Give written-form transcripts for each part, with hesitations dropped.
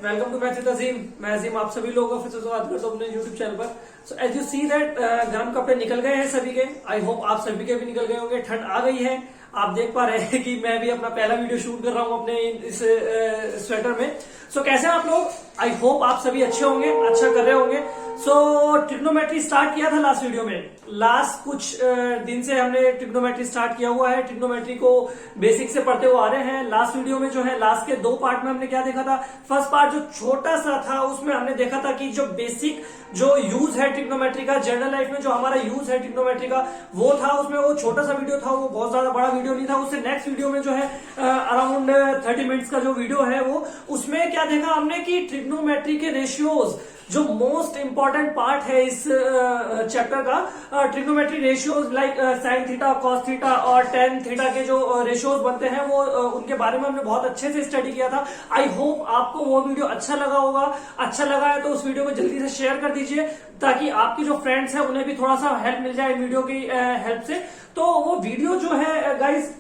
Welcome to math with अजीम। मैं अजीम आप सभी लोगों को फिर से स्वागत करता हूँ अपने यूट्यूब चैनल पर। So as you see that गर्म कपड़े निकल गए हैं सभी के। आई होप आप सभी के भी निकल गए होंगे। ठंड आ गई है। आप देख पा रहे हैं कि मैं भी अपना पहला वीडियो शूट कर रहा हूँ अपने इस स्वेटर में। सो कैसे हैं आप लोग? आई होप आप सभी अच्छे होंगे, अच्छा कर रहे होंगे। सो ट्रिग्नोमेट्री स्टार्ट किया था लास्ट वीडियो में। लास्ट कुछ दिन से हमने ट्रिग्नोमेट्री स्टार्ट किया हुआ है। ट्रिग्नोमेट्री को बेसिक से पढ़ते हुए आ रहे हैं। लास्ट वीडियो में जो है लास्ट के 2 पार्ट में हमने क्या देखा था। फर्स्ट पार्ट जो छोटा सा था उसमें हमने देखा था कि जो बेसिक जो यूज है ट्रिग्नोमेट्री का, जनरल लाइफ में जो हमारा यूज है ट्रिग्नोमेट्री का वो था। उसमें वो छोटा सा वीडियो था, वो बहुत ज्यादा बड़ा वीडियो नहीं था। उससे नेक्स्ट वीडियो में जो है अराउंड 30 मिनट्स का जो वीडियो है वो उसमें क्या देखा हमने कि ट्रिग्नोमेट्री के रेशियोज जो मोस्ट इंपॉर्टेंट पार्ट है इस चैप्टर का, trigonometry ratios like sine theta, cos theta और टेन थीटा के जो रेशियोज बनते हैं वो उनके बारे में हमने बहुत अच्छे से स्टडी किया था। आई होप आपको वो वीडियो अच्छा लगा होगा। अच्छा लगा है तो उस वीडियो को जल्दी से शेयर कर दीजिए ताकि आपके जो फ्रेंड्स हैं उन्हें भी थोड़ा सा हेल्प मिल जाए वीडियो की हेल्प से। तो वो वीडियो जो है गाइज,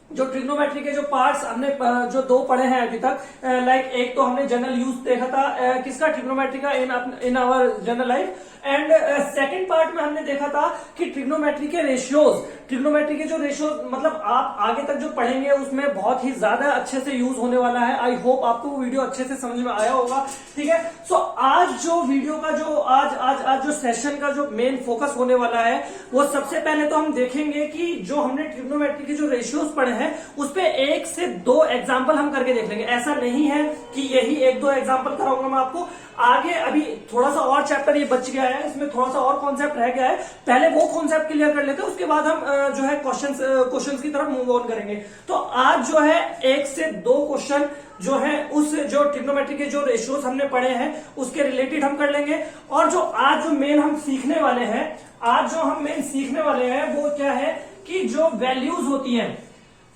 जो ट्रिग्नोमेट्री के जो पार्ट्स हमने जो 2 पढ़े हैं अभी तक, लाइक एक तो हमने जनरल यूज देखा था किसका, ट्रिग्नोमेट्री का in our general life. And second part में हमने देखा था कि ट्रिग्नोमेट्री के रेशियोज, ट्रिग्नोमेट्री के जो रेशियोज मतलब आप आगे तक जो पढ़ेंगे उसमें बहुत ही ज्यादा अच्छे से यूज होने वाला है। आई होप आपको वो वीडियो अच्छे से समझ में आया होगा। ठीक है। सो आज जो वीडियो का जो आज जो सेशन का जो मेन फोकस होने वाला है वो सबसे पहले तो हम देखेंगे कि जो हमने ट्रिग्नोमेट्री के जो रेशियोज पढ़े हैं उस पे 1 से 2 एग्जाम्पल हम करके देख लेंगे। ऐसा नहीं है कि यही 1-2 एग्जाम्पल कराऊंगा मैं आपको। आगे अभी थोड़ा सा और चैप्टर ये बच गया है, इसमें थोड़ा सा और कॉन्सेप्ट रह गया है। पहले वो कॉन्सेप्ट क्लियर कर लेते हैं, उसके बाद हम जो है क्वेश्चंस की तरफ मूव ऑन करेंगे। तो आज जो है 1 से 2 क्वेश्चन जो है उस जो ट्रिग्नोमेट्री के जो रेशियोज हमने पढ़े हैं उसके रिलेटेड हम कर लेंगे। और जो आज जो मेन हम सीखने वाले हैं, आज जो हम मेन सीखने वाले हैं वो क्या है कि जो वैल्यूज होती है,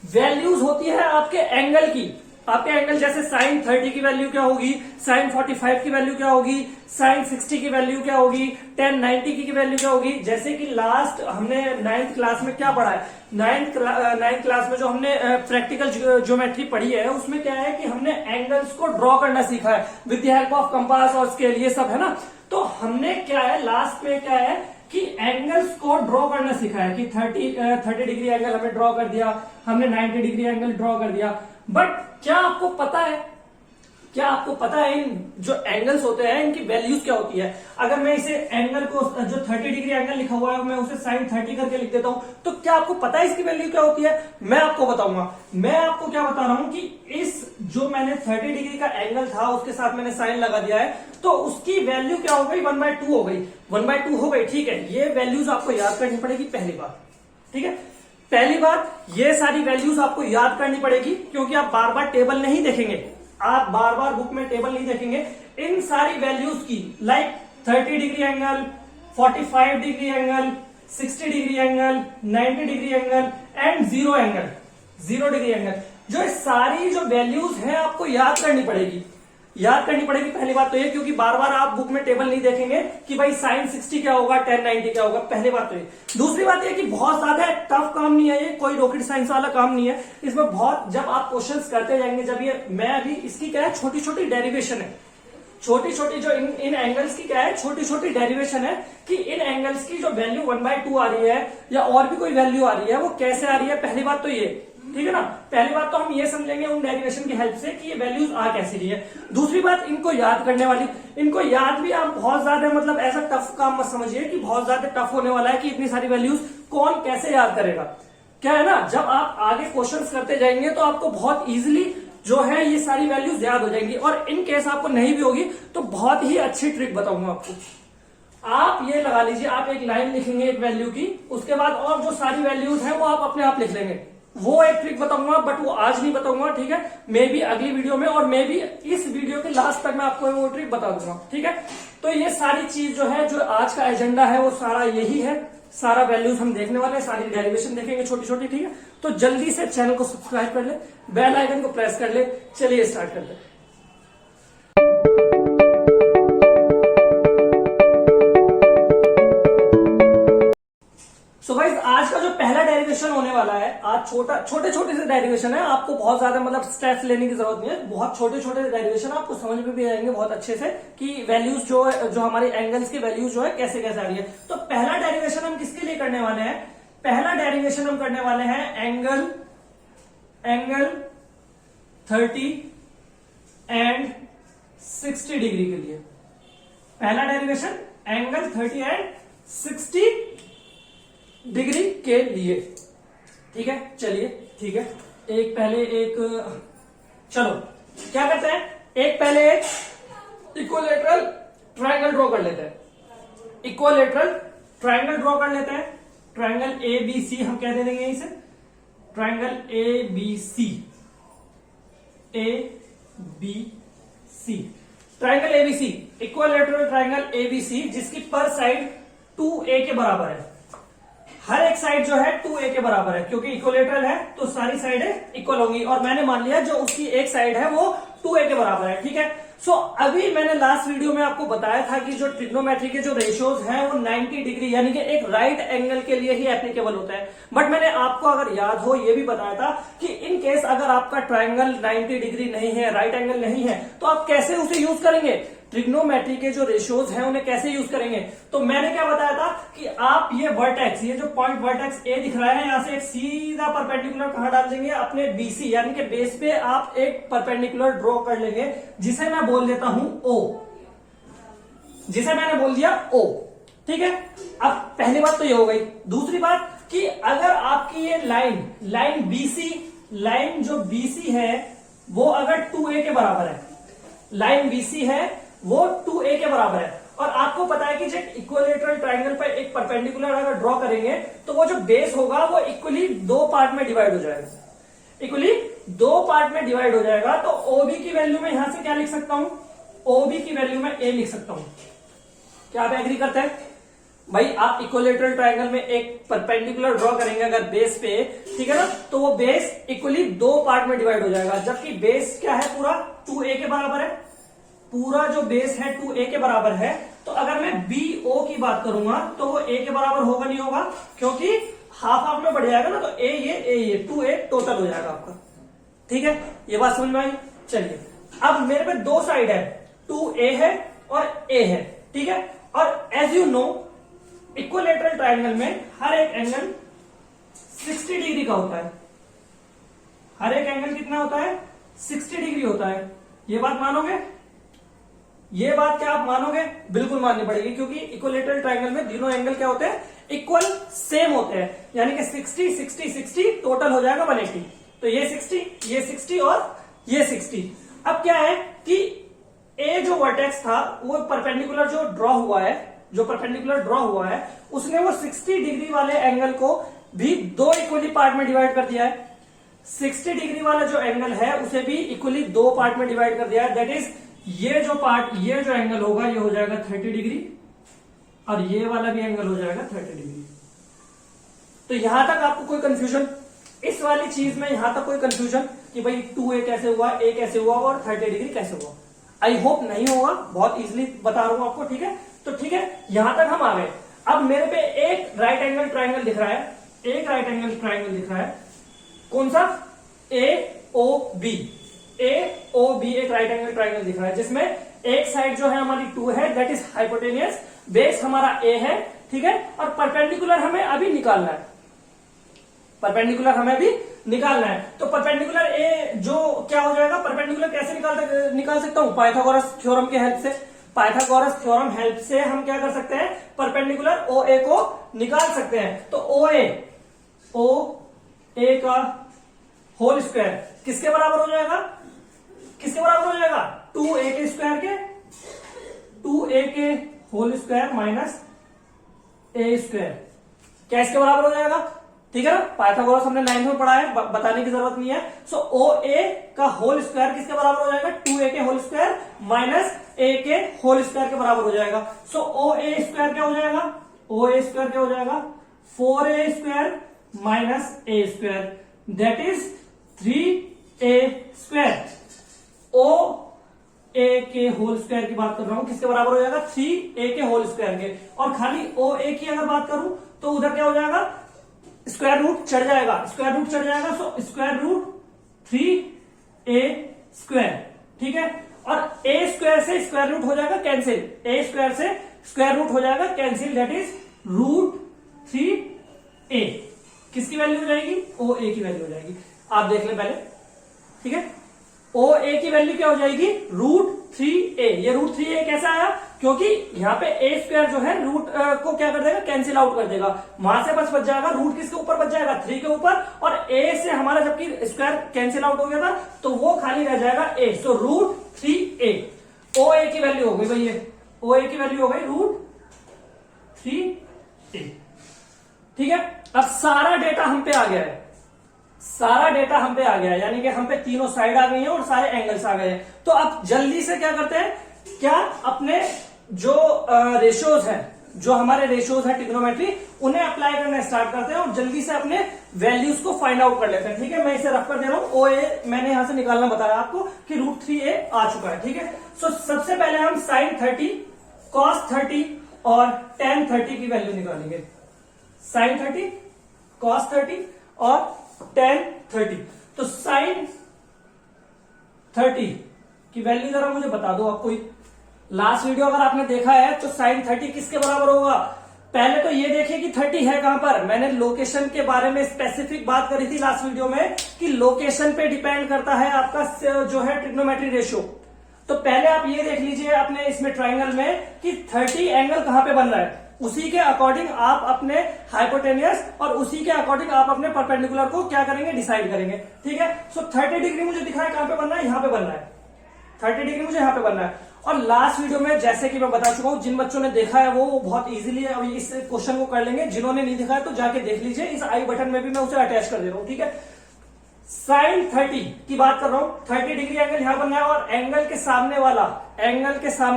वैल्यूज होती है आपके एंगल की। आपके एंगल जैसे साइन 30 की वैल्यू क्या होगी, साइन 45 की वैल्यू क्या होगी, साइन 60 की वैल्यू क्या होगी, टेन 90 की वैल्यू क्या होगी। जैसे कि लास्ट हमने 9th क्लास में क्या पढ़ा है, 9th क्लास में जो हमने प्रैक्टिकल ज्योमेट्री पढ़ी है उसमें क्या है कि हमने एंगल्स को ड्रॉ करना सीखा है with the help of compass और स्केल, ये सब है ना। तो हमने क्या है लास्ट में क्या है कि एंगल्स को ड्रॉ करना सीखा है कि 30 डिग्री एंगल हमने ड्रॉ कर दिया, हमने 90 डिग्री एंगल ड्रॉ कर दिया। बट क्या आपको पता है इन जो एंगल्स होते हैं इनकी वैल्यूज क्या होती है? अगर मैं इसे एंगल को जो 30 डिग्री एंगल लिखा हुआ है मैं उसे साइन 30 करके लिख देता हूं तो क्या आपको पता है इसकी वैल्यू क्या होती है? मैं आपको बताऊंगा। मैं आपको क्या बता रहा हूं कि इस जो मैंने 30 डिग्री का एंगल था उसके साथ मैंने साइन लगा दिया है तो उसकी वैल्यू क्या हो गई, 1/2 हो गई। 1/2 हो गई। ठीक है, ये वैल्यूज आपको याद करनी पड़ेगी पहली बात। ठीक है, पहली बात ये सारी वैल्यूज आपको याद करनी पड़ेगी क्योंकि आप बार बार टेबल नहीं देखेंगे, आप बार बार बुक में टेबल नहीं देखेंगे। इन सारी वैल्यूज की like 30 degree angle, 45 degree angle, 60 degree angle, 90 degree angle and 0 degree angle, जो सारी जो वैल्यूज हैं आपको याद करनी पड़ेगी। पहली बात तो ये, क्योंकि बार बार आप बुक में टेबल नहीं देखेंगे कि भाई साइन 60 क्या होगा, टेन 90 क्या होगा। पहली बात तो ये। दूसरी बात ये कि बहुत ज्यादा टफ काम नहीं है ये, कोई रॉकेट साइंस वाला काम नहीं है। इसमें बहुत जब आप क्वेश्चंस करते जाएंगे, जब ये मैं अभी इसकी क्या है छोटी छोटी डेरिवेशन है, छोटी छोटी जो इन एंगल्स की क्या है छोटी छोटी डेरिवेशन है कि इन एंगल्स की जो वैल्यू 1/2 आ रही है या और भी कोई वैल्यू आ रही है वो कैसे आ रही है। पहली बात तो ये, ठीक है ना। पहली बात तो हम ये समझेंगे उन डेरिवेशन की हेल्प से कि ये वैल्यूज आ कैसी रही है। दूसरी बात इनको याद करने वाली, इनको याद भी आप बहुत ज्यादा मतलब ऐसा टफ काम मत समझिए कि बहुत ज्यादा टफ होने वाला है कि इतनी सारी वैल्यूज कौन कैसे याद करेगा। क्या है ना, जब आप आगे क्वेश्चंस करते जाएंगे तो आपको बहुत इजीली जो है ये सारी वैल्यूज याद हो जाएंगी। और इन केस आपको नहीं भी होगी तो बहुत ही अच्छी ट्रिक बताऊंगा आपको। आप ये लगा लीजिए, आप एक लाइन लिखेंगे एक वैल्यू की, उसके बाद और जो सारी वैल्यूज है वो आप अपने आप लिख लेंगे। वो एक ट्रिक बताऊंगा बट वो आज नहीं बताऊंगा। ठीक है, मे बी अगली वीडियो में और मे बी इस वीडियो के लास्ट तक मैं आपको वो ट्रिक बता दूंगा। ठीक है, तो ये सारी चीज जो है जो आज का एजेंडा है वो सारा यही है। सारा वैल्यूज हम देखने वाले हैं, सारी डेरिवेशन देखेंगे छोटी छोटी। ठीक है, तो जल्दी से चैनल को सब्सक्राइब कर ले, बेल आइकन को प्रेस कर ले। चलिए स्टार्ट करते हैं। सो गाइस आज का जो पहला डेरिवेशन होने वाला है आज, छोटे छोटे से डेरिवेशन है, आपको बहुत ज्यादा मतलब स्ट्रेस लेने की जरूरत नहीं है, बहुत छोटे छोटे डेरिवेशन आपको समझ में भी आएंगे बहुत अच्छे से कि वैल्यूज जो हमारे एंगल्स की वैल्यूज जो है कैसे कैसे आ रही है। तो पहला डेरिवेशन हम किसके लिए करने वाले हैं? पहला डेरिवेशन हम करने वाले हैं एंगल 30 एंड 60 डिग्री के लिए। पहला डेरिवेशन एंगल 30 एंड 60 डिग्री के लिए, ठीक है। चलिए ठीक है, चलो क्या करते हैं, एक पहले एक इक्विलेटरल ट्रायंगल ड्रॉ कर लेते हैं। इक्विलेटरल ट्रायंगल ड्रॉ कर लेते हैं। ट्रायंगल ABC हम क्या दे देंगे इसे? Triangle ABC, triangle ABC, equilateral triangle ABC जिसकी पर साइड 2a के बराबर है। हर एक साइड जो है 2a के बराबर है, क्योंकि इक्विलेटरल है तो सारी साइडें इक्वल होंगी, और मैंने मान लिया जो उसकी एक साइड है वो 2a के बराबर है, ठीक है। सो अभी मैंने लास्ट वीडियो में आपको बताया था कि जो ट्रिग्नोमेट्री के जो रेशियोज हैं वो 90 डिग्री यानी कि एक राइट एंगल के लिए ही एप्लीकेबल होता है। बट मैंने आपको अगर याद हो ये भी बताया था कि इन केस अगर आपका ट्राइंगल 90 डिग्री नहीं है, राइट एंगल नहीं है, तो आप कैसे उसे यूज करेंगे? ट्रिग्नोमेट्री के जो रेशियोज हैं उन्हें कैसे यूज करेंगे? तो मैंने क्या बताया था कि आप ये वर्टेक्स, ये जो पॉइंट वर्टेक्स ए दिख रहा है, यहां से एक सीधा परपेंडिकुलर कहां डाल देंगे? अपने बीसी यानी कि बेस पे आप एक परपेंडिकुलर ड्रॉ कर लेंगे, जिसे मैं बोल देता हूं ओ, जिसे मैंने बोल दिया ओ, ठीक है। अब पहली बात तो ये हो गई। दूसरी बात कि अगर आपकी ये लाइन बीसी, लाइन जो बीसी है वो अगर 2a के बराबर है, लाइन बीसी है वो 2a के बराबर है, और आपको पता है कि जब इक्विलेटरल ट्रायंगल पर एक परपेंडिकुलर अगर ड्रॉ करेंगे तो वो जो बेस होगा वो इक्वली दो पार्ट में डिवाइड हो जाएगा, इक्वली दो पार्ट में डिवाइड हो जाएगा। तो OB की वैल्यू में यहां से क्या लिख सकता हूं? OB की वैल्यू में A लिख सकता हूं। क्या आप एग्री करते हैं भाई? आप इक्विलेटरल ट्रायंगल में एक परपेंडिकुलर ड्रॉ करेंगे अगर बेस पे, ठीक है ना, तो वो बेस इक्वली दो पार्ट में डिवाइड हो जाएगा, जबकि बेस क्या है? पूरा 2a के बराबर है, पूरा जो बेस है 2a के बराबर है। तो अगर मैं BO की बात करूंगा तो वो a के बराबर होगा नहीं होगा, क्योंकि हाफ में बढ़ जाएगा ना, तो a ये 2a टोटल हो जाएगा आपका, ठीक है। ये बात समझ में आई? चलिए अब मेरे पे दो साइड है, 2a है और a है, ठीक है। और as you know equilateral triangle में हर एक एंगल 60 डिग्री का होता है। हर एक एंगल कितना होता है? 60 डिग्री होता है। ये बात मानोगे? ये बात क्या आप मानोगे? बिल्कुल माननी पड़ेगी, क्योंकि इक्विलेटरल ट्रायंगल में तीनों एंगल क्या होते हैं? इक्वल सेम होते हैं, यानी कि 60 60 60 टोटल हो जाएगा 180। तो ये 60, ये 60 और ये 60। अब क्या है कि ए जो वर्टेक्स था वो परपेंडिकुलर जो ड्रॉ हुआ है, उसने वो 60 डिग्री वाले एंगल को भी दो इक्वली पार्ट में डिवाइड कर दिया है। 60 डिग्री वाला जो एंगल है उसे भी इक्वली दो पार्ट में डिवाइड कर दिया है। दैट इज ये जो एंगल होगा ये हो जाएगा 30 डिग्री, और ये वाला भी एंगल हो जाएगा 30 डिग्री। तो यहां तक आपको कोई कंफ्यूजन? इस वाली चीज में यहां तक कोई कंफ्यूजन कि भाई 2a कैसे हुआ, a कैसे हुआ और 30 डिग्री कैसे हुआ? आई होप नहीं होगा, बहुत इजीली बता रहा हूं आपको, ठीक है। तो ठीक है, यहां तक हम आ गए। अब मेरे पे एक राइट एंगल ट्रायंगल दिख रहा है, एक राइट एंगल ट्रायंगल दिख रहा है, कौन सा? AOB एक राइट एंगल ट्रायंगल दिख रहा है, जिसमें एक साइड जो है हमारी 2 है, दैट इज हाइपोटेनियस, बेस हमारा A है, ठीक है। और परपेंडिकुलर हमें अभी निकालना है, परपेंडिकुलर हमें भी निकालना है। तो परपेंडिकुलर ए जो क्या हो जाएगा? परपेंडिकुलर कैसे निकाल सकता हूं? पाइथागोरस थ्योरम की हेल्प से। पाइथागोरस थ्योरम हेल्प से हम क्या कर सकते हैं? परपेंडिकुलर OA को निकाल सकते हैं। तो OA का होल स्क्वायर किसके बराबर हो जाएगा? किसके बराबर हो जाएगा? 2a के स्क्वायर के, 2a के whole square minus a square. क्या इसके बराबर हो जाएगा? ठीक है ना, पाइथागोरस हमने 9th में पढ़ा है, बताने की जरूरत नहीं है। सो OA का होल स्क्वायर किसके बराबर हो जाएगा? 2a के होल स्क्वायर माइनस a के होल स्क्वायर के बराबर हो जाएगा। सो OA स्क्वायर क्या हो जाएगा? OA स्क्वायर क्या हो जाएगा? 4a square minus a square, that is 3a square. OA के होल स्क्वायर की बात कर रहा हूं, किसके बराबर हो जाएगा? 3a के होल स्क्वायर के। और खाली OA की अगर बात करूं तो उधर क्या हो जाएगा? स्क्वायर रूट चढ़ जाएगा, स्क्वायर रूट चढ़ जाएगा, सो स्क्वायर रूट 3a², ठीक है। और ए स्क्वायर से स्क्वायर रूट हो जाएगा कैंसिल, ए स्क्वायर से स्क्वायर रूट हो जाएगा कैंसिल, दैट इज √3a। किसकी वैल्यू हो जाएगी? ओ ए की वैल्यू हो जाएगी। आप देख लें पहले, ठीक है। ओ ए की वैल्यू क्या हो जाएगी? √3a। ये √3a कैसा आया? क्योंकि यहाँ पे ए स्क्वायर जो है रूट को क्या कर देगा? कैंसिल आउट कर देगा। वहां से बस बच जाएगा रूट किसके ऊपर बच जाएगा? 3 के ऊपर, और ए से हमारा जबकि स्क्वायर कैंसिल आउट हो गया था तो वो खाली रह जाएगा ए, सो √3a। ओ ए की वैल्यू हो गई भाई, ये ओ ए की वैल्यू हो गई √3a, ठीक है। अब सारा डेटा हम पे आ गया है, सारा डेटा हम पे आ गया है, यानी कि हम पे तीनों साइड आ गई है और सारे एंगल्स आ गए हैं। तो अब जल्दी से क्या करते हैं, क्या अपने जो रेशियोज हैं, जो हमारे रेशियोज है ट्रिग्नोमेट्री, उन्हें अप्लाई करना स्टार्ट करते हैं और जल्दी से अपने वैल्यूज को फाइंड आउट कर लेते हैं, ठीक है। मैं इसे रख कर दे रहा हूं, ओ ए मैंने यहां से निकालना बताया आपको कि √3a आ चुका है, ठीक है। सो सबसे पहले हम sin 30, cos 30 और tan 30 की वैल्यू निकालेंगे। sin 30, cos 30 और tan 30। तो sin 30 की वैल्यू जरा मुझे बता दो आप कोई। लास्ट वीडियो अगर आपने देखा है तो sin 30 किसके बराबर होगा? पहले तो ये देखिए कि 30 है कहां पर। मैंने लोकेशन के बारे में स्पेसिफिक बात करी थी लास्ट वीडियो में कि लोकेशन पे डिपेंड करता है आपका जो है ट्रिग्नोमेट्री रेशियो। तो पहले आप ये देख लीजिए अपने इसमें ट्राइंगल में कि 30 एंगल कहां पे बन रहा है, उसी के अकॉर्डिंग आप अपने हाइपोटेनियस और उसी के अकॉर्डिंग आप अपने परपेंडिकुलर को क्या करेंगे? डिसाइड करेंगे, ठीक है। सो 30 डिग्री मुझे दिखा है कहां पे बन रहा है? यहां पे बन रहा है। 30 डिग्री मुझे यहां पे बनना है। और लास्ट वीडियो में जैसे कि मैं बता चुका हूं, जिन बच्चों ने देखा है वो बहुत इजीली अभी इस क्वेश्चन को कर लेंगे, जिन्होंने नहीं देखा है तो जाके देख लीजिए, इस आई बटन में भी मैं उसे अटैच कर दे रहा हूं, ठीक है। sin 30 की बात कर रहा हूं, 30 डिग्री एंगल यहां बनना है और एंगल के सामने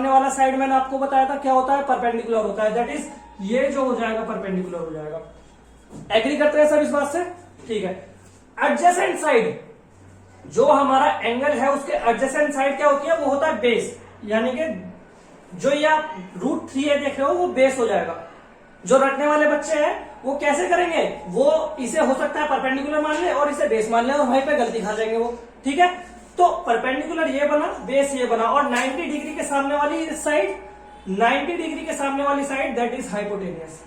वाला साइड मैंने आपको बताया था क्या होता है? परपेंडिकुलर होता है, दैट इज ये जो हो जाएगा परपेंडिकुलर हो जाएगा। एग्री करते हैं सब इस बात से? ठीक है। एडजेसेंट साइड, जो हमारा एंगल है उसके एडजेसेंट साइड क्या होती है? वो होता है बेस, यानी कि जो ये आप √3a देख रहे हो वो बेस हो जाएगा। जो रटने वाले बच्चे हैं वो कैसे करेंगे? वो इसे हो सकता है परपेंडिकुलर मान ले और इसे बेस मान ले और वहीं पे गलती खा जाएंगे वो, ठीक है। तो परपेंडिकुलर ये बना, बेस ये बना, और 90 डिग्री के सामने वाली साइड, 90 डिग्री के सामने वाली साइड दैट इज हाइपोटेनियस,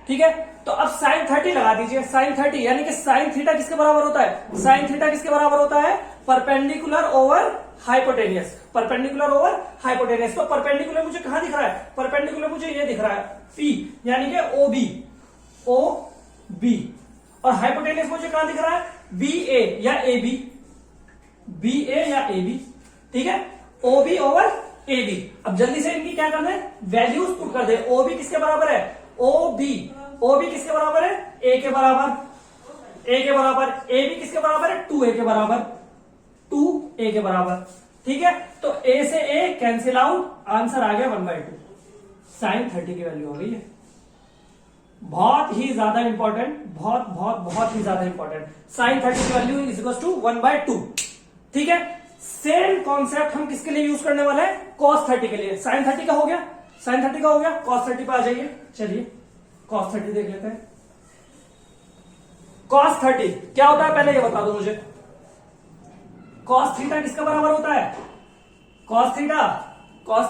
ठीक है। तो अब sin 30 लगा दीजिए, sin 30 यानी कि sin थीटा किसके बराबर होता है? sin थीटा किसके बराबर होता है? Perpendicular over hypotenuse, perpendicular over hypotenuse. तो परपेंडिकुलर मुझे कहां दिख रहा है? परपेंडिकुलर मुझे ये दिख रहा है P, यानी कि OB, और हाइपोटेनियस मुझे कहां दिख रहा है? BA या AB, BA या AB, ठीक है। OB over AB। अब जल्दी से इनकी क्या करना है? वैल्यूज पुट कर दे। OB किसके बराबर है? OB किसके बराबर है? A के बराबर, A के बराबर। AB किसके बराबर है? 2A के बराबर, 2A के बराबर, ठीक है। तो A से A कैंसिल आउट, आंसर आ गया 1/2। sin 30 की वैल्यू हो गई है। बहुत ही ज्यादा इंपॉर्टेंट, बहुत ही ज्यादा इंपॉर्टेंट। sin 30 की वैल्यू इज इक्वल टू 1/2, ठीक है। सेम कॉन्सेप्ट हम किसके लिए यूज करने वाले हैं? cos 30 के लिए। sin 30 का हो गया, sin 30 का हो गया, cos 30 पे आ जाइए। चलिए cos 30 देख लेते हैं। cos 30 क्या होता है पहले ये बता दो मुझे। cos थीटा किसका बराबर होता है? cos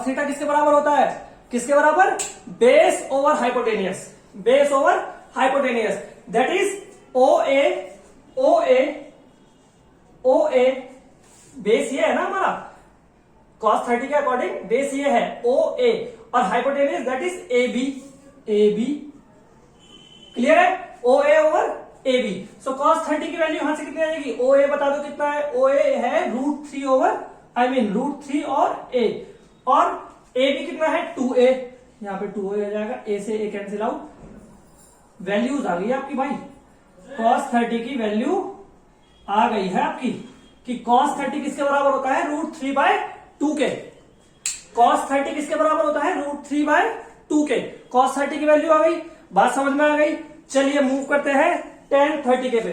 थीटा किसके बराबर होता है? किसके बराबर? Base over hypotenuse, base over hypotenuse, that is OA, base ये है ना हमारा, cos 30 के अकॉर्डिंग बेस ये है OA, और hypotenuse that is AB, clear है? OA over AB। So cos 30 की वैल्यू यहां से कितनी आ जाएगी? OA बता दो कितना है? OA है √3 और A, और AB कितना है? 2A, यहां पे 2A आ जाएगा, A से A कैंसिल आउट, वैल्यूज आ गई आपकी भाई। cos 30 की वैल्यू आ गई है आपकी कि cos 30 किसके बराबर होता है? √3/2 के। cos 30 किसके बराबर होता है? √3/2 के। cos 30 की वैल्यू आ गई, बात समझ में आ गई। चलिए मूव करते हैं tan 30 के पे।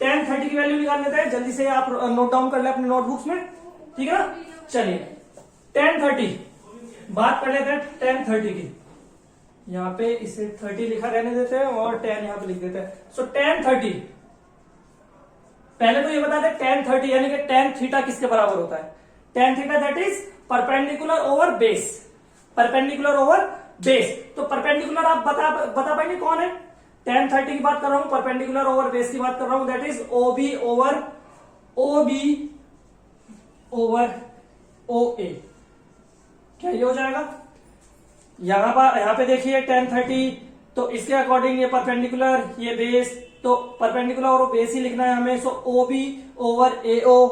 tan 30 की वैल्यू निकाल लेते हैं, जल्दी से आप नोट डाउन कर ले अपने नोटबुक्स में, ठीक है ना। चलिए tan 30 बात कर लेते हैं tan 30 की। यहाँ पे इसे 30 लिखा रहने देते हैं और tan यहाँ पे लिख देते हैं। सो tan 30, पहले तो ये बता दें tan 30 यानी कि tan थीटा किसके बराबर होता है। tan theta that is perpendicular over base, perpendicular over base. तो परपेंडिकुलर आप बता पाएंगे कौन है। tan 30 की बात कर रहा हूं, परपेंडिकुलर ओवर बेस की बात कर रहा हूं, that is OB over OA। क्या ये हो जाएगा। यहां पे देखिए tan 30, तो इसके अकॉर्डिंग ये परपेंडिकुलर, ये बेस, तो परपेंडिकुलर और बेस ही लिखना है हमें। सो OB ओवर AO।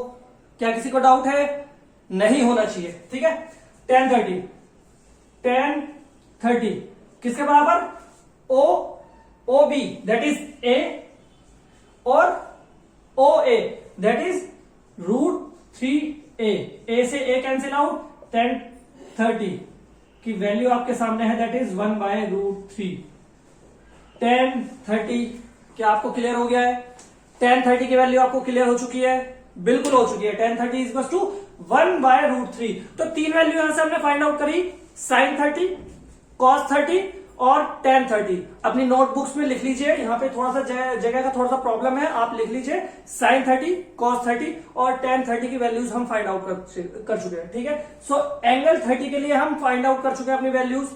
क्या किसी को डाउट है? नहीं होना चाहिए, ठीक है। tan 30 किसके बराबर? OB दैट इज A और OA that is √3A। A से A कैंसिल आउट, tan 30 की वैल्यू आपके सामने है, दैट इज 1/√3। tan 30 क्या आपको क्लियर हो गया है? tan 30 की वैल्यू आपको क्लियर हो चुकी है? बिल्कुल हो चुकी है। tan 30 is equal to 1/√3। तो तीन वैल्यू यहां से हमने फाइंड आउट करी, sin 30, cos 30 और tan 30। अपनी नोटबुक्स में लिख लीजिए, यहाँ पे थोड़ा सा जगह का थोड़ा सा प्रॉब्लम है, आप लिख लीजिए sin 30, cos 30 और tan 30 की वैल्यूज हम फाइंड आउट कर चुके हैं, ठीक है। सो एंगल 30 के लिए हम फाइंड आउट कर चुके हैं अपनी वैल्यूज।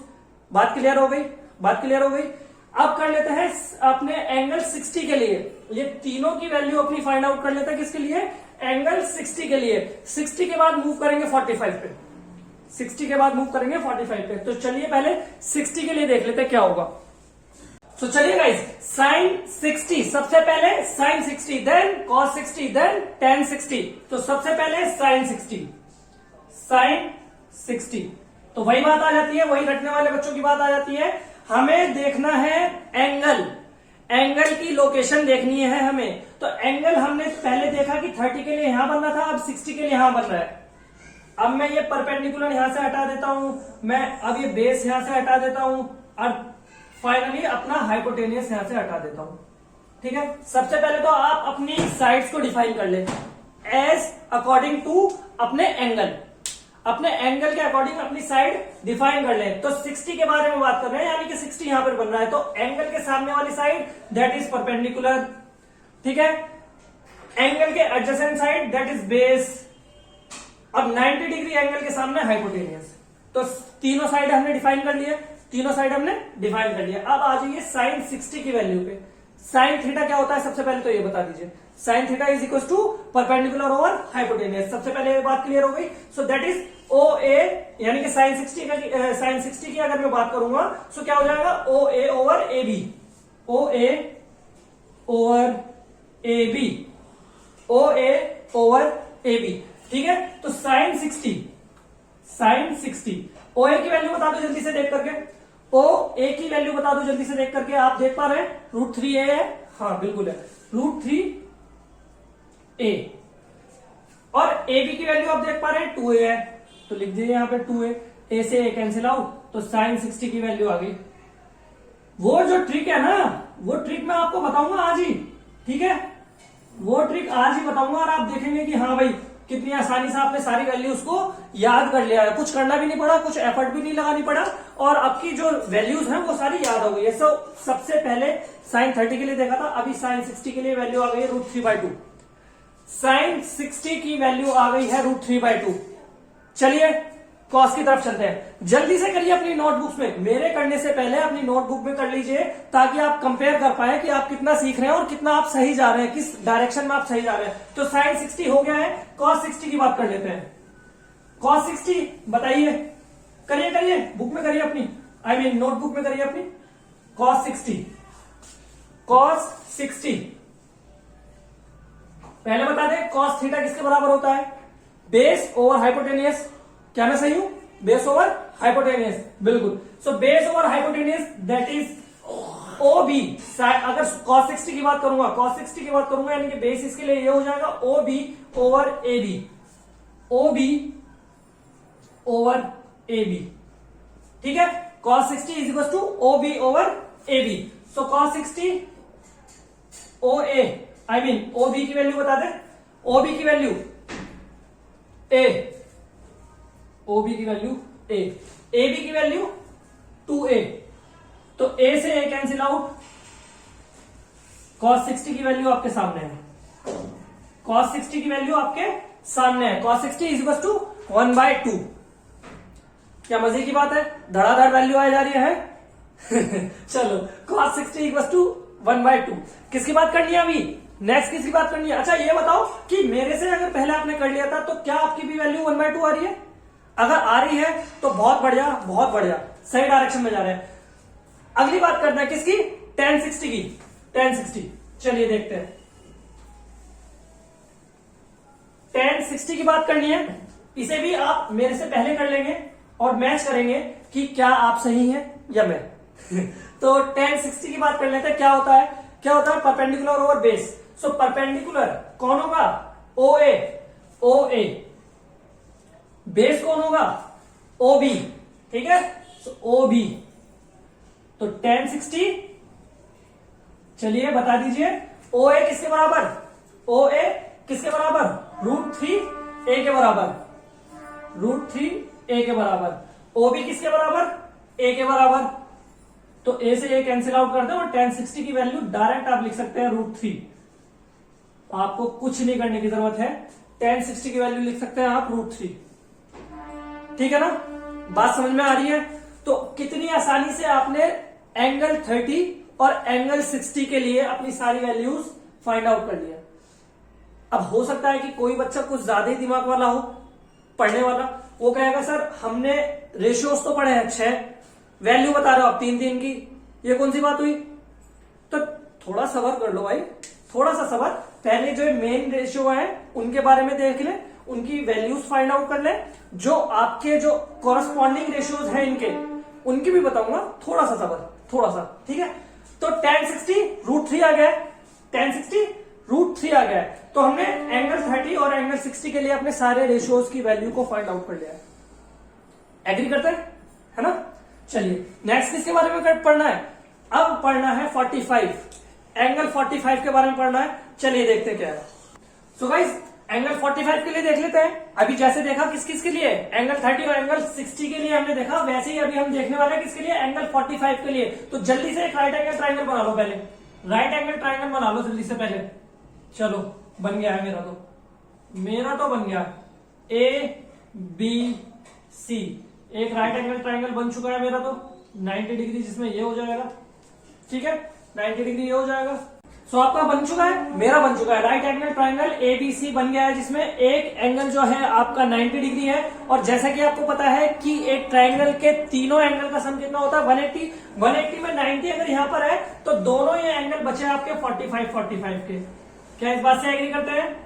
बात क्लियर हो गई? बात क्लियर हो गई। अब कर लेते हैं अपने एंगल 60 के लिए। ये तीनों की वैल्यू अपनी फाइंड आउट कर लेते हैं, किसके लिए? एंगल 60 के लिए। 60 के बाद मूव करेंगे 45 पे, 60 के बाद मूव करेंगे 45 पे। तो चलिए पहले 60 के लिए देख लेते हैं क्या होगा। तो चलिए गाइस, sin 60, सबसे पहले sin 60, then cos 60, then tan 60। तो सबसे पहले sin 60, तो वही बात आ जाती है, वही रटने वाले बच्चों की बात आ जाती है। हमें देखना है एंगल की लोकेशन देखनी है हमें। तो एंगल हमने पहले देखा कि 30 के लिए यहां बन रहा था, अब 60 के लिए यहां बन रहा है। अब मैं ये परपेंडिकुलर यहां से हटा देता हूं, मैं अब ये बेस यहां से हटा देता हूं और फाइनली अपना हाइपोटेनियस यहां से हटा देता हूं, ठीक है। सबसे पहले तो आप अपनी साइड्स को डिफाइन कर ले एज अकॉर्डिंग टू अपने एंगल के अकॉर्डिंग अपनी साइड डिफाइन कर ले। तो 60 के बारे में बात कर रहे हैं, यानी कि 60 यहां पर बन रहा है, तो एंगल के सामने वाली साइड दैट इज परपेंडिकुलर, ठीक है। एंगल के adjacent side that is base. अब 90 डिग्री एंगल के सामने हाइपोटेनियस। तो तीनों साइड हमने डिफाइन कर लिया, तीनों साइड हमने डिफाइन कर लिया। अब आ जाइए sin 60 की वैल्यू पे। sin थीटा क्या होता है सबसे पहले तो ये बता दीजिए। sin theta is equal to perpendicular over hypotenuse. सबसे पहले ये बात क्लियर हो गई। सो दैट इज OA, यानी कि sin 60 की अगर मैं बात करूंगा तो क्या हो जाएगा? OA over AB, OA over AB, OA over AB, ठीक है। तो sin 60 OA की वैल्यू बता दो जल्दी से देख करके, OA की वैल्यू बता दो जल्दी से देख करके। आप देख पा रहे हैं √3A है, हाँ बिल्कुल है, √3A। और AB की वैल्यू आप देख पा रहे हैं 2A है, तो लिख दीजिए यहां पे 2A। A से A कैंसिल आउट, तो sin 60 की वैल्यू आ गई। वो जो ट्रिक है ना, वो ट्रिक मैं आपको बताऊंगा आज ही, ठीक है। वो ट्रिक आज ही बताऊंगा और आप देखेंगे कि हाँ भाई कितनी आसानी से आपने सारी वैल्यूज को याद कर लिया है। कुछ करना भी नहीं पड़ा, कुछ एफर्ट भी नहीं लगानी पड़ा और आपकी जो वैल्यूज हैं वो सारी याद हो गई है। सबसे पहले sin 30 के लिए देखा था, अभी sin 60 के लिए वैल्यू आ गई है √3/2। sin 60 की वैल्यू आ गई है √3/2। चलिए कॉस की तरफ चलते हैं। जल्दी से करिए अपनी नोटबुक्स में, मेरे करने से पहले अपनी नोटबुक में कर लीजिए ताकि आप कंपेयर कर पाए कि आप कितना सीख रहे हैं और कितना आप सही जा रहे हैं, किस डायरेक्शन में आप सही जा रहे हैं। तो sin 60 हो गया है, cos 60 की बात कर लेते हैं। cos 60 बताइए, करिए बुक में करिए अपनी, नोटबुक में करिए अपनी। cos 60 पहले बता दें cos थीटा किसके बराबर होता है? Base over hypotenuse. क्या मैं सही हूं? बेस ओवर हाइपोटेनियस, बिल्कुल। So base over hypotenuse that is OB। अगर cos 60 की बात करूंगा यानी कि बेस इसके लिए ये हो जाएगा OB over AB, OB over AB, ठीक है। cos 60 is equal to OB over AB। So cos 60 OB की वैल्यू बता दें। OB की वैल्यू A, OB की वैल्यू A, AB की वैल्यू 2A, तो ए से ए कैंसिल आउट, cos 60 की वैल्यू आपके सामने है, cos 60 की वैल्यू आपके सामने है, cos 60 इज इक्वल टू 1/2। क्या मजे की बात है, धड़ाधड़ वैल्यू आ जा रही है चलो cos 60 इक्वल टू 1/2। किसकी बात करनी है अभी, नेक्स्ट किसकी बात करनी है। अच्छा ये बताओ कि मेरे से अगर पहले आपने कर लिया था तो क्या आपकी भी वैल्यू 1/2 आ रही है, अगर आ रही है तो बहुत बढ़िया, बहुत बढ़िया, सही डायरेक्शन में जा रहे हैं। अगली बात करना है किसकी, tan 60 की, tan 60। चलिए देखते हैं, tan 60 की बात करनी है, इसे भी आप मेरे से पहले कर लेंगे और मैच करेंगे कि क्या आप सही हैं या मैं तो tan 60 की बात कर लेते हैं। क्या होता है, क्या होता है, perpendicular over base. So perpendicular कौन होगा, OA, OA, बेस कौन होगा, OB, ठीक है, सो OB। तो tan 60, चलिए बता दीजिए, OA किसके बराबर, OA किसके बराबर, √3a के बराबर, √3a के बराबर, OB किसके बराबर, a के बराबर। तो a से a कैंसिल आउट कर दो और tan 60 की वैल्यू डायरेक्ट आप लिख सकते हैं √3। आपको कुछ नहीं करने की जरूरत है, tan 60 की वैल्यू लिख सकते हैं आप √3। ठीक है ना, बात समझ में आ रही है। तो कितनी आसानी से आपने एंगल 30 और एंगल 60 के लिए अपनी सारी वैल्यूज फाइंड आउट कर लिया। अब हो सकता है कि कोई बच्चा कुछ ज्यादा ही दिमाग वाला हो, पढ़ने वाला, वो कहेगा सर हमने रेशियोज तो पढ़े हैं 6, वैल्यू बता रहे हो आप 3 की, ये कौन सी बात हुई। तो थोड़ा सबर कर लो भाई, थोड़ा सा सबर, पहले जो मेन रेशियो है उनके बारे में देख ले, उनकी वैल्यूज फाइंड आउट कर ले, जो आपके जो कॉरस्पॉन्डिंग रेशियोज हैं इनके, उनकी भी बताऊंगा, थोड़ा सा सबर, थोड़ा सा, ठीक है। तो tan 60 √3 आ गया, tan 60 √3 आ गया। तो हमने एंगल 30 और एंगल 60 के लिए अपने सारे रेशियोज की वैल्यू को फाइंड आउट कर लिया है। एग्री करते हैं, है ना। चलिए नेक्स्ट किसके बारे में पढ़ना है, अब पढ़ना है 45, एंगल 45 के बारे में पढ़ना है। चलिए देखते क्या है। सो गाइस एंगल 45 के लिए देख लेते हैं। अभी जैसे देखा किस किस के लिए, एंगल 30 और एंगल 60 के लिए हमने देखा, वैसे ही अभी हम देखने वाले हैं किसके लिए, एंगल 45 के लिए। तो जल्दी से एक राइट एंगल ट्राइंगल बना लो, पहले राइट एंगल ट्राइंगल बना लो जल्दी से पहले। चलो बन गया है मेरा तो बन गया ABC, एक राइट एंगल ट्राइंगल बन चुका है मेरा तो 90 डिग्री, जिसमें ये हो जाएगा, ठीक है, 90 डिग्री ये हो जाएगा। सो आपका बन चुका है, मेरा बन चुका है, राइट एंगल ट्राइंगल ABC बन गया है, जिसमें एक एंगल जो है आपका 90 डिग्री है। और जैसा कि आपको पता है कि एक ट्राइंगल के तीनों एंगल का सम कितना होता है, 180, 180 में 90 अगर यहाँ पर है तो दोनों ये एंगल बचे आपके 45 के। क्या इस बात से एग्री करते हैं,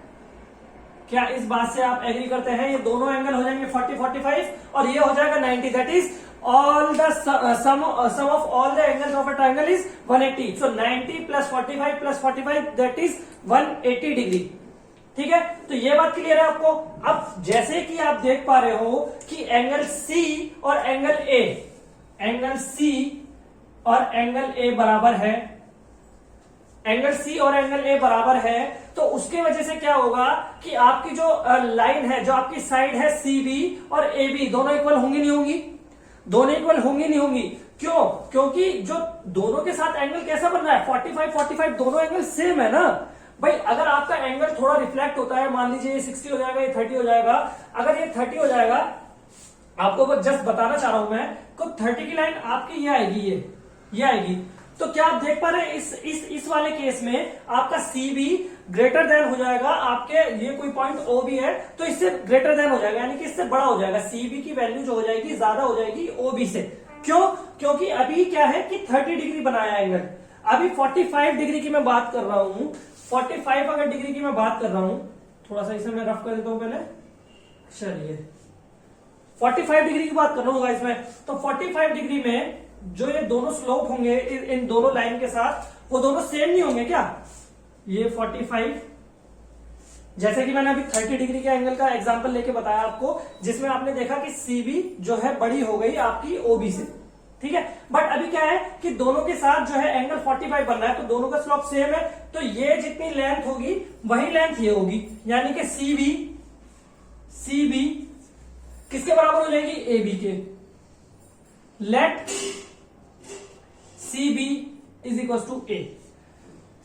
क्या इस बात से आप एग्री करते हैं, ये दोनों एंगल हो जाएंगे 45 और ये हो जाएगा 90, that is all the sum of all the angles of a triangle is 180. So 90 plus 45 plus 45 that is 180 degree. ठीक है, तो ये बात क्लियर है आपको। अब जैसे कि आप देख पा रहे हो कि एंगल C और एंगल A, एंगल C और एंगल A बराबर है, एंगल C और एंगल A बराबर है, तो उसके वजह से क्या होगा कि आपकी जो लाइन है, जो आपकी साइड है CB और AB, दोनों इक्वल होंगी नहीं होंगी, दोनों इक्वल होंगी नहीं होंगी। क्यों, क्योंकि जो दोनों के साथ एंगल कैसा बन रहा है, 45 दोनों एंगल सेम है ना भाई। अगर आपका एंगल थोड़ा रिफ्लेक्ट होता है, मान लीजिए ये 60 हो जाएगा, ये 30 हो जाएगा, अगर ये 30 हो जाएगा, आपको बस जस्ट बताना चाह रहा हूं मैं, तो 30 की लाइन आपकी ये आएगी, ये आएगी। तो क्या आप देख पा रहे हैं इस वाले केस में आपका CB ग्रेटर देन हो जाएगा आपके, ये कोई पॉइंट OB है तो इससे ग्रेटर देन हो जाएगा, यानी कि इससे बड़ा हो जाएगा, CB की वैल्यू जो हो जाएगी ज्यादा हो जाएगी OB से। क्यों, क्योंकि अभी क्या है कि 30 डिग्री बनाया एंगल, अभी 45 डिग्री की मैं बात कर रहा हूं, 45 अगर डिग्री की मैं बात कर रहा हूं, थोड़ा सा इसे मैं रफ कर देता हूं पहले। चलिए 45 डिग्री की बात कर रहा हूँ इसमें, तो 45 डिग्री में जो ये दोनों स्लोप होंगे इन दोनों लाइन के साथ, वो दोनों सेम नहीं होंगे क्या, ये 45, जैसे कि मैंने अभी 30 डिग्री के एंगल का एग्जांपल लेके बताया आपको, जिसमें आपने देखा कि CB जो है बड़ी हो गई आपकी OB से, ठीक है। बट अभी क्या है कि दोनों के साथ जो है एंगल 45 बन रहा है, तो दोनों का स्लोप सेम है, तो ये जितनी लेंथ होगी वही लेंथ ये होगी, यानी कि CB किसके बराबर हो जाएगी, AB के। Let C B is equal to A.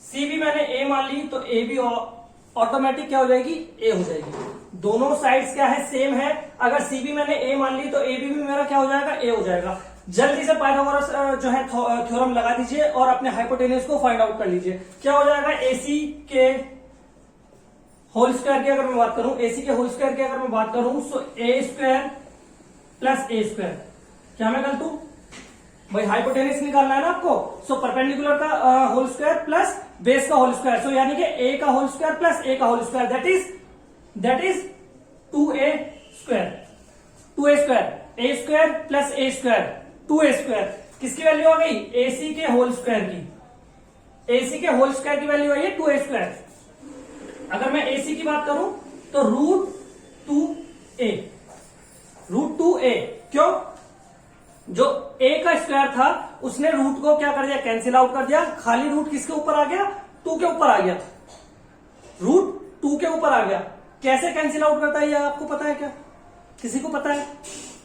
C B मैंने ए मान ली तो ए बी ऑटोमेटिक क्या हो जाएगी, ए हो जाएगी। दोनों साइड्स क्या है, सेम है। अगर सी बी मैंने ए मान ली तो ए बी भी मेरा क्या हो जाएगा, ए हो जाएगा। जल्दी से पाइथागोरस जो है थ्योरम लगा दीजिए और अपने हाइपोटेन्यूज को फाइंड आउट कर लीजिए। क्या हो जाएगा, एसी के होल स्क्वायर की अगर मैं बात करूं, एसी के होल स्क्वायर की अगर मैं बात करूं, सो ए स्क्वायर प्लस ए स्क्वायर। क्या मैं गलत हूं भाई, हाइपोटेन्यूज निकालना है ना आपको। सो परपेंडिकुलर का होल स्क्वायर प्लस बेस का होल स्क्वायर, सो यानी कि ए का होल स्क्वायर प्लस ए का whole square, that is 2a square. 2a square, A square plus A square, 2a square. किसकी वैल्यू आ गई, एसी के होल स्क्वायर की। एसी के होल स्क्वायर की वैल्यू आई है 2a स्क्वायर। अगर मैं एसी की बात करूं तो √2a, √2a। क्यों, जो a का स्क्वायर था उसने रूट को क्या कर दिया, कैंसिल आउट कर दिया। खाली रूट किसके ऊपर आ गया, 2 के ऊपर आ गया था, √2 के ऊपर आ गया। कैसे कैंसिल आउट करता है, ये आपको पता है क्या, किसी को पता है,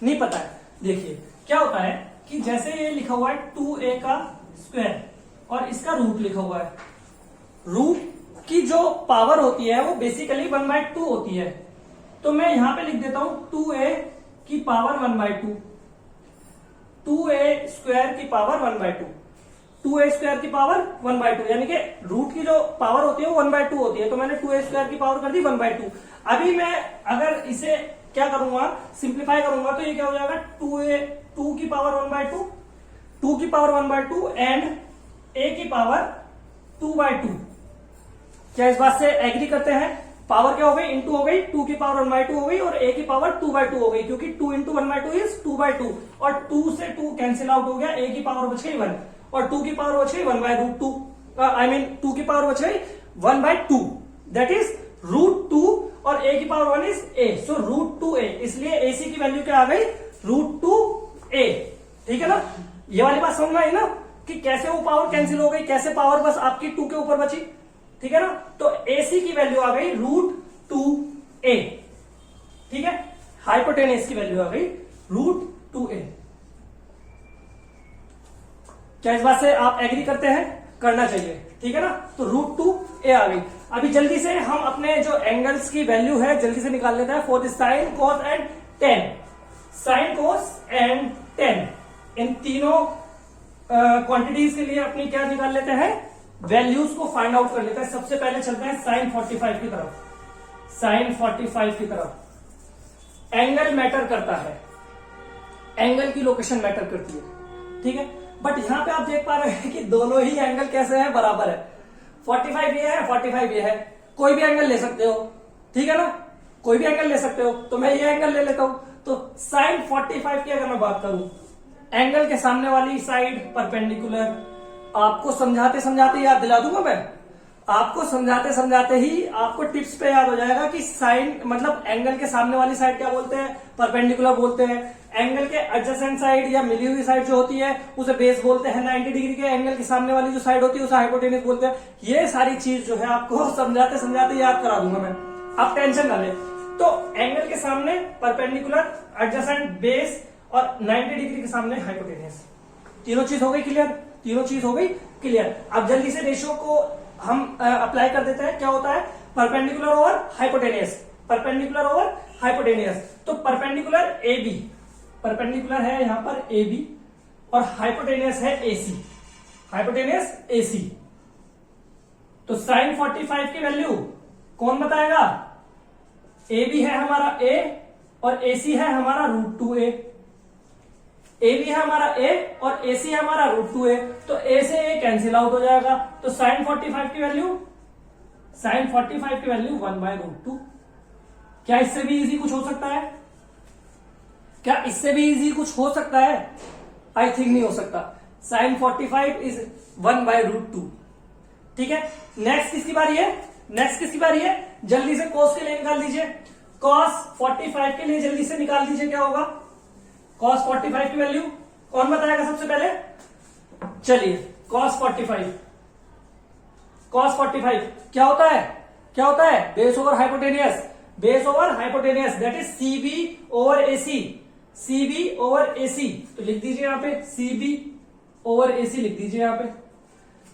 नहीं पता है। देखिए क्या होता है कि जैसे ये लिखा हुआ है 2a का स्क्वायर और इसका रूट लिखा हुआ है, रूट की जो पावर होती है वो बेसिकली 1/2 होती है। तो मैं यहां पे लिख देता हूं 2a की पावर 1/2, 2a स्क्वायर की पावर 1/2, 2a स्क्वायर की पावर 1/2, यानी कि रूट की जो पावर होती है वो 1/2 होती है। तो मैंने 2a स्क्वायर की पावर कर दी 1/2। अभी मैं अगर इसे क्या करूंगा, सिंप्लीफाई करूंगा तो ये क्या हो जाएगा, 2 की पावर 1/2, 2 की पावर 1/2 एंड a की पावर 2/2। क्या इस बात से एग्री करते हैं, पावर क्या हो गई, इंटू हो गई, 2 की पावर 1/2 हो गई और a की पावर 2/2 हो गई, क्योंकि 2 इंटू 1/2 इज 2/2 और 2 से 2 कैंसिल आउट हो गया, a की पावर बच गई 1 और 2 की पावर बच गई 1/√2, आई मीन 2 की पावर बच गई 1/2, दैट इज √2 और a की power 1 is a, so √2a। इसलिए ac की वैल्यू क्या आ गई, √2a। ठीक है ना, ये वाली बात समझ में आई ना कि कैसे वो पावर कैंसिल हो गई, कैसे पावर बस आपकी 2 के ऊपर बची। ठीक है ना, तो AC की वैल्यू आ गई √2a। ठीक है, हाइपोटेन्यूज की वैल्यू आ गई √2a। क्या इस बात से आप एग्री करते हैं, करना चाहिए। ठीक है ना, तो √2a आ गई। अभी जल्दी से हम अपने जो एंगल्स की वैल्यू है जल्दी से निकाल लेते हैं for the sine, cos and tan. Sine, cos and tan, इन तीनों क्वांटिटीज के लिए अपनी क्या निकाल लेते हैं, वैल्यूज को फाइंड आउट कर लेते हैं। सबसे पहले चलते हैं साइन 45 की तरफ। साइन 45 की तरफ एंगल मैटर करता है, एंगल की लोकेशन मैटर करती है। ठीक है, बट यहां पे आप देख पा रहे हैं कि दोनों ही एंगल कैसे हैं, बराबर है। 45 ये है, 45 ये है, कोई भी एंगल ले सकते हो। ठीक है ना, कोई भी एंगल ले सकते हो, तो मैं ये एंगल ले लेता हूं। तो साइन 45 की अगर मैं बात करूं, एंगल के सामने वाली साइड परपेंडिकुलर, आपको समझाते समझाते याद दिला दूंगा मैं, आपको समझाते समझाते ही आपको टिप्स पे याद हो जाएगा कि साइन मतलब एंगल के सामने वाली साइड क्या बोलते हैं, परपेंडिकुलर बोलते हैं। एंगल के एडजेसेंट साइड या मिली हुई साइड जो होती है उसे बेस बोलते हैं। 90 डिग्री के एंगल के सामने वाली जो साइड होती है उसे हाइपोटेन्यूज बोलते हैं। ये सारी चीज जो है आपको समझाते समझाते याद करा दूंगा मैं, आप टेंशन ना ले। तो एंगल के सामने परपेंडिकुलर, एडजेसेंट, बेस और 90 डिग्री के सामने हाइपोटेन्यूज, तीनों चीज हो गई क्लियर, तीनों चीज हो गई क्लियर। अब जल्दी से रेशियो को हम अप्लाई कर देते हैं। क्या होता है, perpendicular over hypotenuse, perpendicular over hypotenuse. तो परपेंडिकुलर ए बी, परपेंडिकुलर है यहां पर ए बी और हाइपोटेनियस है एसी, हाइपोटेनियस एसी। तो साइन 45 की वैल्यू कौन बताएगा, ए बी है हमारा ए और एसी है हमारा √2a। ए बी है हमारा ए और एसी है हमारा √2a, तो ए से ए कैंसिल आउट हो जाएगा। तो साइन 45 की वैल्यू, साइन 45 की वैल्यू 1/√2। क्या इससे भी इजी कुछ हो सकता है, क्या इससे भी इजी कुछ हो सकता है, आई थिंक नहीं हो सकता। Sine 45 is 1/√2। ठीक है, नेक्स्ट किसकी बारी है, नेक्स्ट किसकी बारी है, जल्दी से कॉस के लिए निकाल दीजिए। कॉस 45 के लिए जल्दी से निकाल दीजिए, क्या होगा कॉस 45 की वैल्यू, कौन बताएगा सबसे पहले, चलिए कॉस 45, कॉस 45 क्या होता है, क्या होता है, base over hypotenuse, base over hypotenuse, that is CB over AC, CB over AC. तो लिख दीजिए यहां पे सीबी ओवर AC लिख दीजिए यहाँ पे,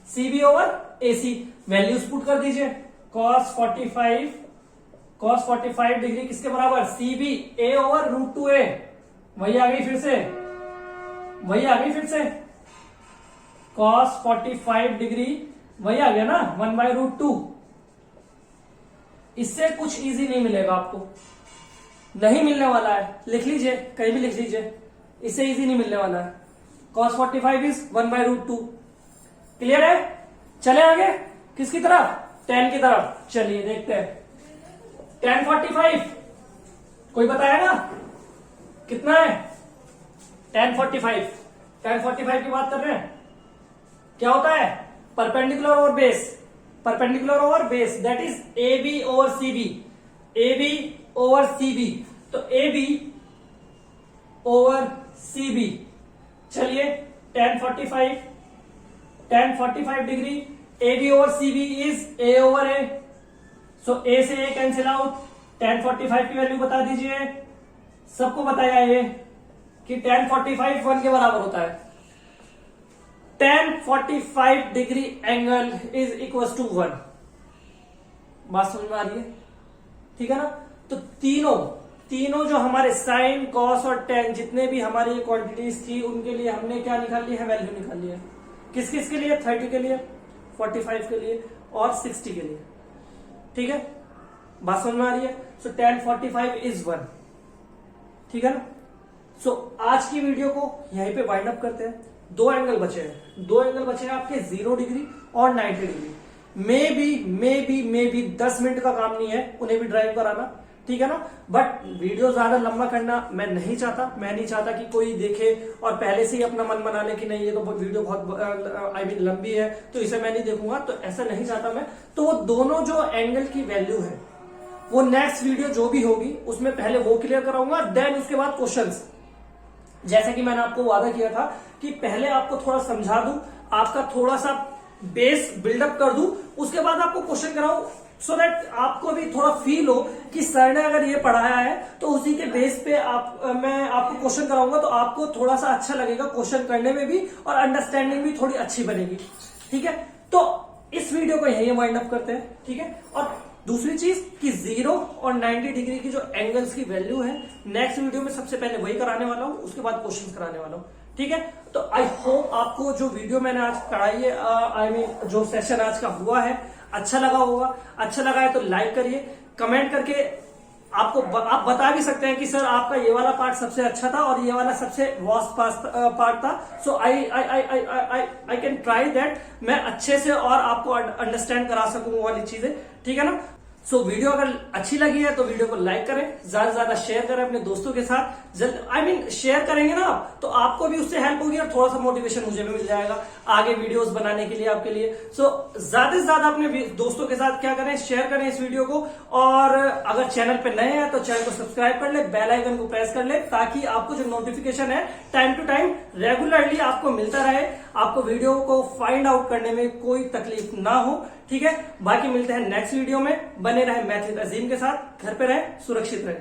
CB over AC, values put कर दीजिए। cos 45 डिग्री किसके बराबर, CB A ओवर √2a, वही आ गई फिर से, cos 45 डिग्री वही आ गया ना, 1/√2। इससे कुछ इजी नहीं मिलेगा आपको, नहीं मिलने वाला है, लिख लीजिए, कहीं भी लिख लीजिए, इससे इजी नहीं मिलने वाला है। cos 45 is 1/√2। क्लियर है? चले आगे किसकी तरफ, tan की तरफ। चलिए देखते हैं tan 45, कोई बताएगा कितना है tan 45 की बात कर रहे हैं। क्या होता है, perpendicular over base, that is AB over CB, तो AB ओवर CB। चलिए tan 45 degree, AB over CB is A over A, so A से A कैंसिल आउट, tan 45 की वैल्यू बता दीजिए। सबको बताया ये कि tan 45 1 के बराबर होता है। tan 45 degree angle is equal to 1। बात समझ में आ रही है? ठीक है ना? तो तीनों जो हमारे साइन, कॉस और tan जितने भी हमारी ये क्वांटिटीज थी, उनके लिए हमने क्या निकाल लिया है, वैल्यू निकाल लिया है। किस किस के लिए, 30 के लिए, 45 के लिए और 60 के लिए। ठीक है, बात समझ में आ रही है? सो tan 45 इज 1। ठीक है ना? सो आज की वीडियो को यहीं पे वाइंड अप करते हैं। दो एंगल बचे हैं आपके, 0 डिग्री और 90 डिग्री। मे बी 10 मिनट का काम नहीं है उन्हें भी ड्राइव कराना, ठीक है ना? बट वीडियो ज्यादा लंबा करना मैं नहीं चाहता कि कोई देखे और पहले से ही अपना मन बना ले कि नहीं ये तो वीडियो बहुत लंबी है तो इसे मैं नहीं देखूंगा, तो ऐसा नहीं चाहता मैं। तो वो दोनों जो एंगल की वैल्यू है वो नेक्स्ट वीडियो जो भी होगी उसमें पहले वो क्लियर कराऊंगा, देन उसके बाद क्वेश्चंस। जैसे कि मैंने आपको वादा किया था कि पहले आपको थोड़ा समझा दूं, आपका थोड़ा सा बेस बिल्डअप कर दूं, उसके बाद आपको क्वेश्चन कराऊं, सो दैट आपको भी थोड़ा फील हो कि सर ने अगर ये पढ़ाया है तो उसी के बेस पे मैं आपको क्वेश्चन कराऊंगा, तो आपको थोड़ा सा अच्छा लगेगा क्वेश्चन करने में भी और अंडरस्टैंडिंग भी थोड़ी अच्छी बनेगी। ठीक है, तो इस वीडियो को यही वाइंड अप करते हैं। ठीक है, और दूसरी चीज कि 0 और 90 डिग्री की जो एंगल्स की वैल्यू है, नेक्स्ट वीडियो में सबसे पहले वही कराने वाला हूं, उसके बाद क्वेश्चंस कराने वाला हूं। ठीक है, तो आई होप आपको जो वीडियो मैंने आज पढ़ाई है, जो सेशन आज का हुआ है, अच्छा लगा होगा। अच्छा लगा है तो लाइक करिए, कमेंट करके आप बता भी सकते हैं कि सर आपका ये वाला पार्ट सबसे अच्छा था और ये वाला सबसे वर्स्ट पार्ट था। सो आई कैन ट्राई दैट, मैं अच्छे से और आपको अंडरस्टैंड करा सकूं वो वाली चीजें। ठीक है ना? सो वीडियो अगर अच्छी लगी है तो वीडियो को लाइक करें, ज्यादा से ज्यादा शेयर करें अपने दोस्तों के साथ। शेयर करेंगे ना आप तो आपको भी उससे हेल्प होगी और थोड़ा सा मोटिवेशन मुझे भी मिल जाएगा आगे वीडियोस बनाने के लिए आपके लिए। सो ज्यादा से ज्यादा अपने दोस्तों के साथ क्या करें, शेयर करें इस वीडियो को। और अगर चैनल पे नए हैं तो चैनल को सब्सक्राइब कर ले, बेल आइकन को प्रेस कर ले, ताकि आपको जो नोटिफिकेशन है टाइम टू टाइम रेगुलरली आपको मिलता रहे, आपको वीडियो को फाइंड आउट करने में कोई तकलीफ ना हो। ठीक है, बाकी मिलते हैं नेक्स्ट वीडियो में। बने रहे मैथ विद अजीम के साथ, घर पे रहे, सुरक्षित रहे।